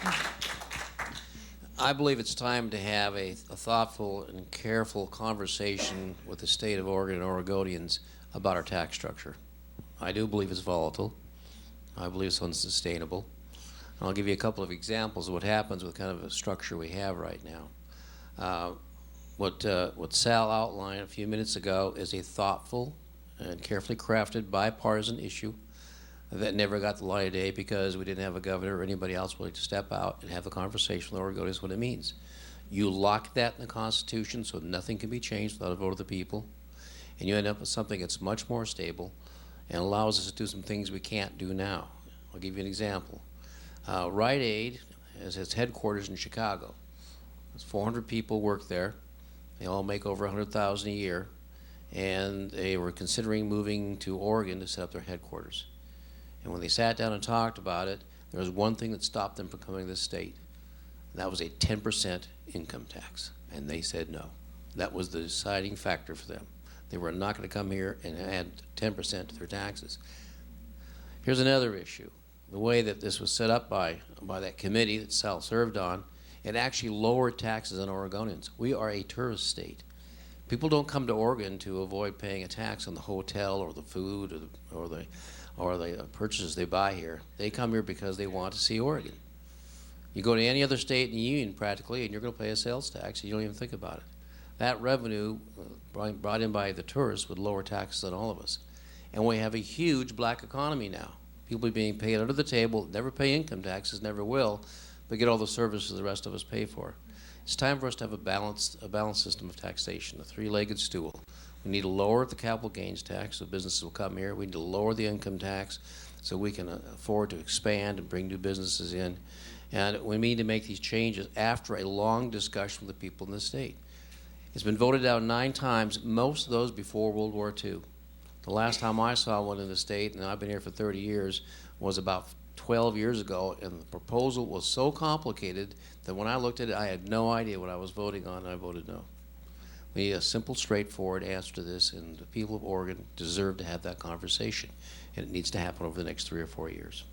I believe it's time to have a thoughtful and careful conversation with the state of Oregon and Oregonians about our tax structure. I do believe it's volatile. I believe it's unsustainable. And I'll give you a couple of examples of what happens with kind of a structure we have right now. What Sal outlined a few minutes ago is a thoughtful and carefully crafted bipartisan issue that never got the light of day because we didn't have a governor or anybody else willing to step out and have a conversation with Oregonians what it means. You lock that in the Constitution so nothing can be changed without a vote of the people, and you end up with something that's much more stable and allows us to do some things we can't do now. I'll give you an example. Rite Aid has its headquarters in Chicago. There's 400 people work there. They all make over $100,000 a year, and they were considering moving to Oregon to set up their headquarters. And when they sat down and talked about it, there was one thing that stopped them from coming to this state. And that was a 10% income tax. And they said no. That was the deciding factor for them. They were not going to come here and add 10% to their taxes. Here's another issue. The way that this was set up by that committee that Sal served on, it actually lowered taxes on Oregonians. We are a tourist state. People don't come to Oregon to avoid paying a tax on the hotel or the food or the purchases they buy here. They come here because they want to see Oregon. You go to any other state in the union practically and you're going to pay a sales tax and you don't even think about it. That revenue brought in by the tourists would lower taxes on all of us. And we have a huge black economy now. People are being paid under the table, never pay income taxes, never will, but get all the services the rest of us pay for. It's time for us to have a balanced system of taxation, a three-legged stool. We need to lower the capital gains tax so businesses will come here. We need to lower the income tax so we can afford to expand and bring new businesses in. And we need to make these changes after a long discussion with the people in the state. It's been voted down 9 times, most of those before World War II. The last time I saw one in the state, and I've been here for 30 years, was about 12 years ago, and the proposal was so complicated that when I looked at it, I had no idea what I was voting on, and I voted no. We need a simple, straightforward answer to this, and the people of Oregon deserve to have that conversation, and it needs to happen over the next 3 or 4 years.